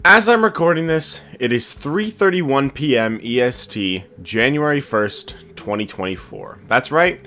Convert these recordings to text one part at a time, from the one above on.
As I'm recording this, it is 3:31 p.m. EST, January 1st, 2024. That's right,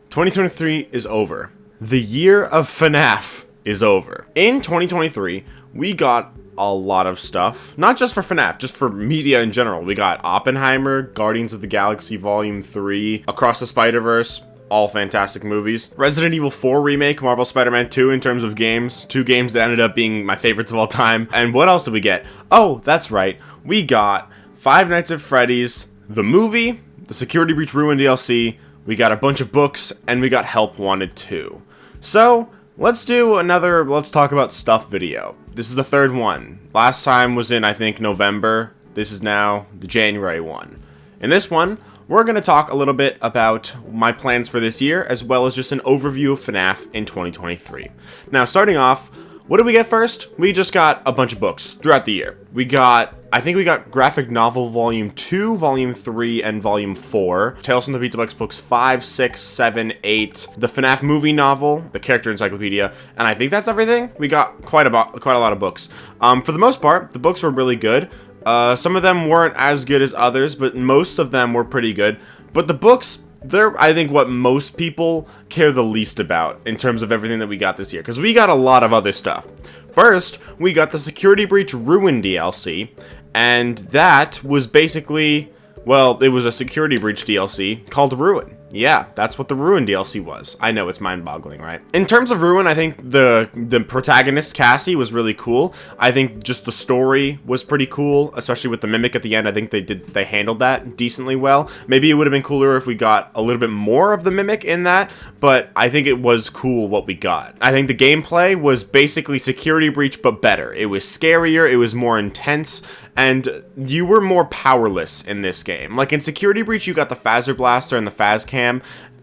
2023 is over. The year of FNaF is over. In 2023, we got a lot of stuff, not just for FNaF, just for media in general. We got Oppenheimer, Guardians of the Galaxy Volume 3, Across the Spider-Verse, all fantastic movies. Resident Evil 4 Remake, Marvel Spider-Man 2 in terms of games. Two games that ended up being my favorites of all time. And what else did we get? Oh, that's right. We got Five Nights at Freddy's, the movie, the Security Breach Ruin DLC, we got a bunch of books, and we got Help Wanted 2. So, let's do another Let's Talk About Stuff video. This is the third one. Last time was in, I think, November. This is now the January one. In this one, we're going to talk a little bit about my plans for this year, as well as just an overview of FNaF in 2023. Now, starting off, what did we get first? We just got a bunch of books throughout the year. I think we got Graphic Novel Volume 2, Volume 3, and Volume 4. Tales from the Pizza Box books 5, 6, 7, 8. The FNaF movie novel, the character encyclopedia, and I think that's everything. We got quite a lot of books. For the most part, the books were really good. Some of them weren't as good as others, but most of them were pretty good. But the books, they're, I think, what most people care the least about in terms of everything that we got this year, because we got a lot of other stuff. First, we got the Security Breach Ruin DLC, and that was basically, well, it was a Security Breach DLC called Ruin. Yeah, that's what the Ruin DLC was. I know, it's mind-boggling, right? In terms of Ruin, I think the protagonist, Cassie, was really cool. I think just the story was pretty cool, especially with the Mimic at the end. I think they handled that decently well. Maybe it would have been cooler if we got a little bit more of the Mimic in that, but I think it was cool what we got. I think the gameplay was basically Security Breach, but better. It was scarier, it was more intense, and you were more powerless in this game. Like in Security Breach, you got the Phaser Blaster and the Phaz Cam,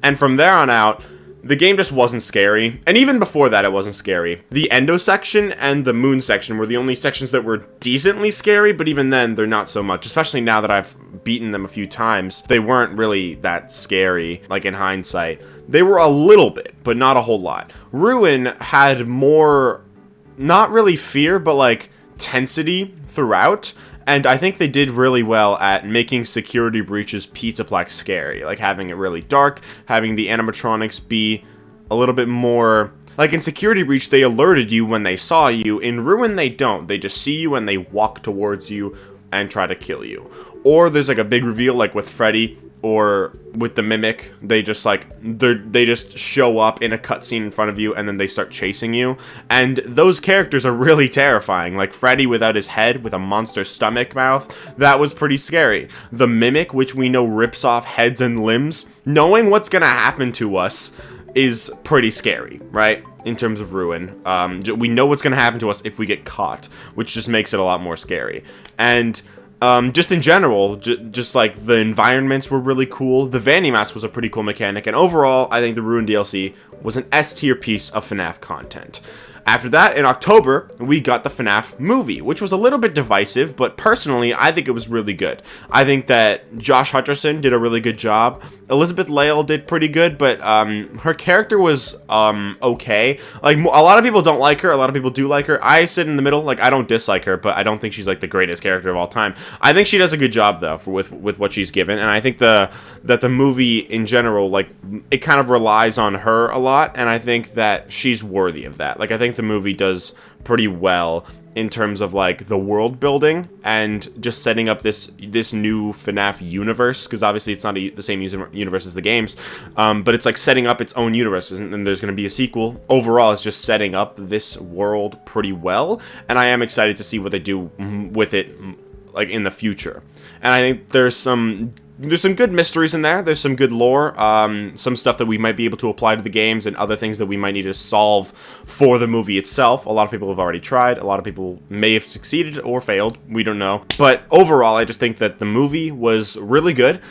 and from there on out, the game just wasn't scary. And even before that, it wasn't scary. The Endo section and the Moon section were the only sections that were decently scary, but even then, they're not so much. Especially now that I've beaten them a few times, they weren't really that scary, like in hindsight. They were a little bit, but not a whole lot. Ruin had more, not really fear, but like tensity throughout, and I think they did really well at making Security Breach's Pizzaplex scary, like having it really dark, having the animatronics be a little bit more, like in Security Breach they alerted you when they saw you. In Ruin they don't, they just see you and they walk towards you and try to kill you. Or there's like a big reveal like with Freddy or with the Mimic, they just show up in a cutscene in front of you and then they start chasing you. And those characters are really terrifying. Like Freddy without his head with a monster stomach mouth, that was pretty scary. The Mimic, which we know rips off heads and limbs, knowing what's gonna happen to us is pretty scary, right? In terms of Ruin, we know what's gonna happen to us if we get caught, which just makes it a lot more scary. And just in general, just like the environments were really cool. The Vandy Mask was a pretty cool mechanic, and overall, I think the Ruin DLC was an S-tier piece of FNaF content. After that, in October, we got the FNaF movie, which was a little bit divisive, but personally, I think it was really good. I think that Josh Hutcherson did a really good job. Elizabeth Lail did pretty good, but her character was okay. Like, a lot of people don't like her, a lot of people do like her. I sit in the middle. Like, I don't dislike her, but I don't think she's like the greatest character of all time. I think she does a good job though with what she's given, and I think that the movie in general, like, it kind of relies on her a lot, and I think that she's worthy of that. Like, I think the movie does pretty well in terms of like the world building and just setting up this new FNaF universe, because obviously it's not the same universe as the games, but it's like setting up its own universe, and there's going to be a sequel. Overall, it's just setting up this world pretty well, and I am excited to see what they do with it like in the future. And I think there's some good mysteries in there. There's some good lore, some stuff that we might be able to apply to the games, and other things that we might need to solve for the movie itself. A lot of people have already tried. A lot of people may have succeeded or failed. We don't know. But overall, I just think that the movie was really good,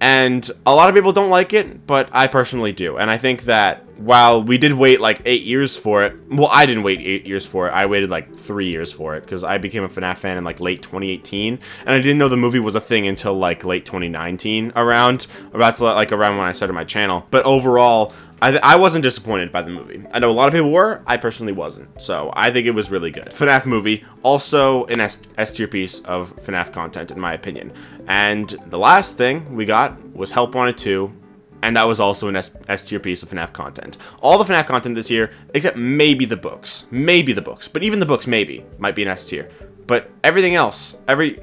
and a lot of people don't like it, but I personally do. And I think that while we did wait like 8 years for it, well, I didn't wait 8 years for it. I waited like 3 years for it because I became a FNaF fan in like late 2018, and I didn't know the movie was a thing until like late 2019, around when I started my channel. But overall, I wasn't disappointed by the movie. I know a lot of people were. I personally wasn't. So I think it was really good. FNaF movie, also an S tier piece of FNaF content, in my opinion. And the last thing we got was Help Wanted 2. And that was also an S tier piece of FNaF content. All the FNaF content this year, except maybe the books. Maybe the books. But even the books, maybe, might be an S tier. But everything else,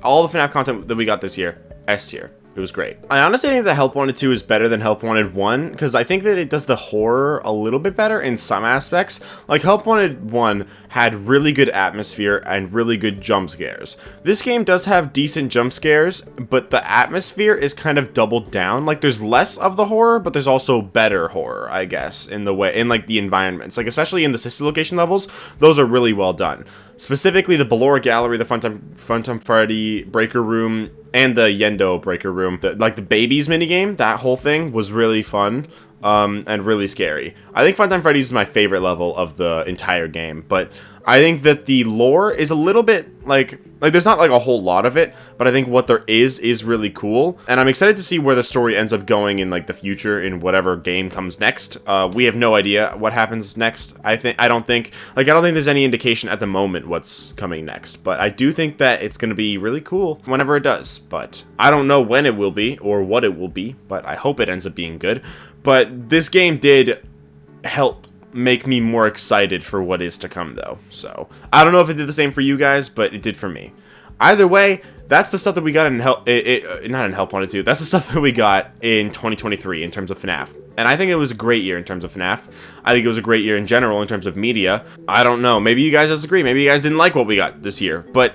all the FNaF content that we got this year, S tier. It was great. I honestly think that Help Wanted 2 is better than Help Wanted 1, because I think that it does the horror a little bit better in some aspects. Like, Help Wanted 1 had really good atmosphere and really good jump scares. This game does have decent jump scares, but the atmosphere is kind of doubled down. Like, there's less of the horror, but there's also better horror, I guess, in like the environments. Like, especially in the sister location levels, those are really well done. Specifically, the Ballora Gallery, the Funtime Freddy Breaker Room, and the Yendo Breaker Room. Like the babies minigame, that whole thing was really fun and really scary. I think Funtime Freddy's is my favorite level of the entire game, but I think that the lore is a little bit like there's not like a whole lot of it, but I think what there is really cool, and I'm excited to see where the story ends up going in like the future in whatever game comes next. We have no idea what happens next. I don't think there's any indication at the moment what's coming next, but I do think that it's going to be really cool whenever it does. But I don't know when it will be or what it will be, but I hope it ends up being good. But this game did help make me more excited for what is to come, though. So I don't know if it did the same for you guys, but it did for me. Either way, that's the stuff that we got in Help Wanted 2. That's the stuff that we got in 2023 in terms of FNaF. And I think it was a great year in terms of FNaF. I think it was a great year in general in terms of media. I don't know. Maybe you guys disagree. Maybe you guys didn't like what we got this year. But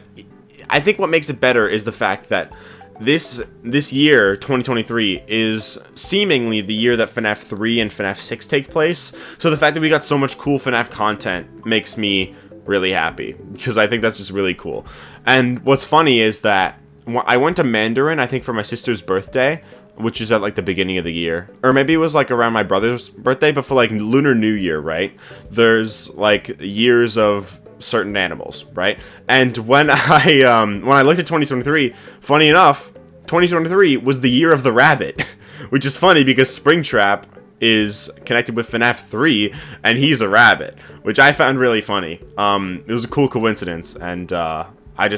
I think what makes it better is the fact that this year, 2023, is seemingly the year that FNaF 3 and FNaF 6 take place. So the fact that we got so much cool FNaF content makes me really happy, because I think that's just really cool. And what's funny is that I went to Mandarin, I think, for my sister's birthday, which is at like the beginning of the year, or maybe it was like around my brother's birthday, but for like Lunar New Year, right? There's like years of certain animals, right? And when I looked at 2023, funny enough, 2023 was the year of the rabbit, which is funny because Springtrap is connected with FNaF 3, and he's a rabbit, which I found really funny. It was a cool coincidence, and what are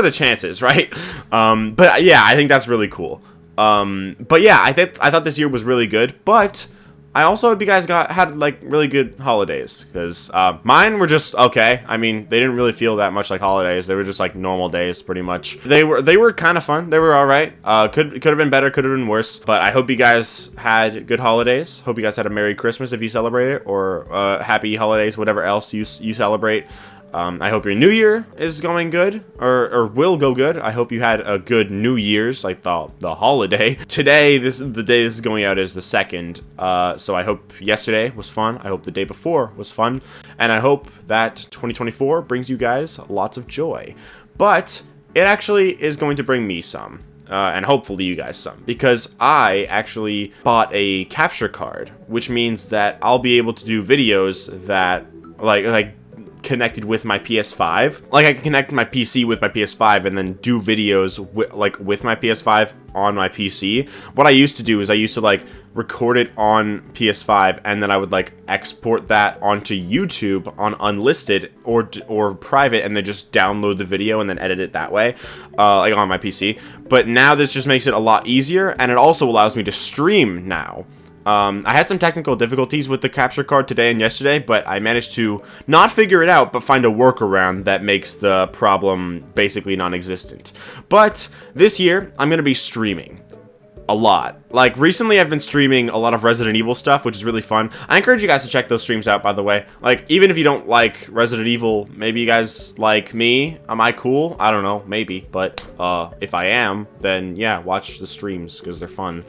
the chances, right? But yeah, I think that's really cool. But yeah, I thought this year was really good, but I also hope you guys had like really good holidays, because mine were just okay. I mean, they didn't really feel that much like holidays. They were just like normal days, pretty much. They were kind of fun. They were all right. Could have been better. Could have been worse. But I hope you guys had good holidays. Hope you guys had a Merry Christmas if you celebrate it, or Happy Holidays, whatever else you celebrate. I hope your New Year is going good, or will go good. I hope you had a good New Year's, like the holiday. Today, the day this is going out is the 2nd, so I hope yesterday was fun. I hope the day before was fun, and I hope that 2024 brings you guys lots of joy. But it actually is going to bring me some. And hopefully you guys some, because I actually bought a capture card, which means that I'll be able to do videos that like connected with my PS5. Like, I can connect my PC with my PS5 and then do videos with my PS5 on my PC. What I used to do is I used to like record it on PS5, and then I would like export that onto YouTube on unlisted or private, and then just download the video and then edit it that way, like on my PC. But now this just makes it a lot easier, and it also allows me to stream now. I had some technical difficulties with the capture card today and yesterday, but I managed to not figure it out, but find a workaround that makes the problem basically non-existent. But this year, I'm going to be streaming a lot. Like, recently I've been streaming a lot of Resident Evil stuff, which is really fun. I encourage you guys to check those streams out, by the way. Like, even if you don't like Resident Evil, maybe you guys like me. Am I cool? I don't know, maybe. But if I am, then yeah, watch the streams, because they're fun.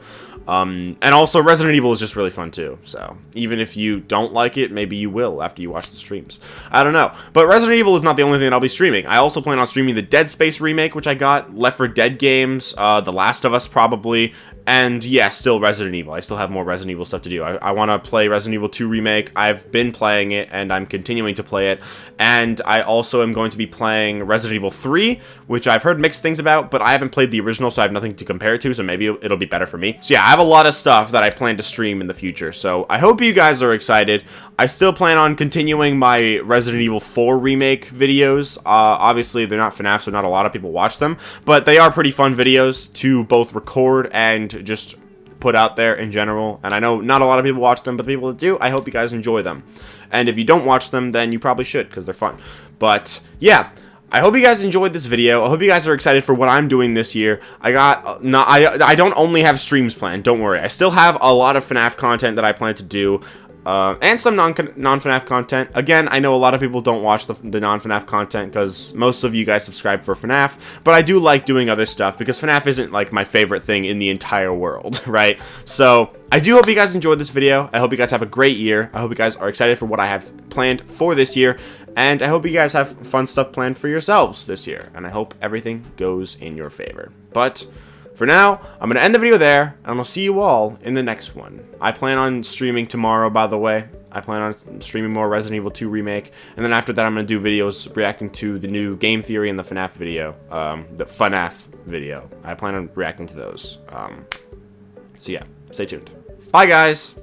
And also, Resident Evil is just really fun too, so even if you don't like it, maybe you will after you watch the streams. I don't know. But Resident Evil is not the only thing that I'll be streaming. I also plan on streaming the Dead Space remake, which I got, Left 4 Dead games, The Last of Us probably, And yeah, still Resident Evil. I still have more Resident Evil stuff to do. I want to play Resident Evil 2 Remake. I've been playing it, and I'm continuing to play it. And I also am going to be playing Resident Evil 3, which I've heard mixed things about, but I haven't played the original, so I have nothing to compare it to, so maybe it'll be better for me. So yeah, I have a lot of stuff that I plan to stream in the future, so I hope you guys are excited. I still plan on continuing my Resident Evil 4 Remake videos. Obviously, they're not FNaF, so not a lot of people watch them, but they are pretty fun videos to both record and just put out there in general. And I know not a lot of people watch them, but the people that do, I hope you guys enjoy them. And if you don't watch them, then you probably should, because they're fun. But yeah, I hope you guys enjoyed this video. I hope you guys are excited for what I'm doing this year. I don't only have streams planned, don't worry. I still have a lot of FNaF content that I plan to do. And some non-FNaF content. Again, I know a lot of people don't watch the non-FNaF content because most of you guys subscribe for FNaF, but I do like doing other stuff because FNaF isn't like my favorite thing in the entire world, right? So I do hope you guys enjoyed this video. I hope you guys have a great year. I hope you guys are excited for what I have planned for this year, and I hope you guys have fun stuff planned for yourselves this year, and I hope everything goes in your favor. But for now, I'm going to end the video there, and I'll see you all in the next one. I plan on streaming tomorrow, by the way. I plan on streaming more Resident Evil 2 Remake, and then after that I'm going to do videos reacting to the new Game Theory and the FNaF video, the FNaF video. I plan on reacting to those. So yeah, stay tuned. Bye, guys!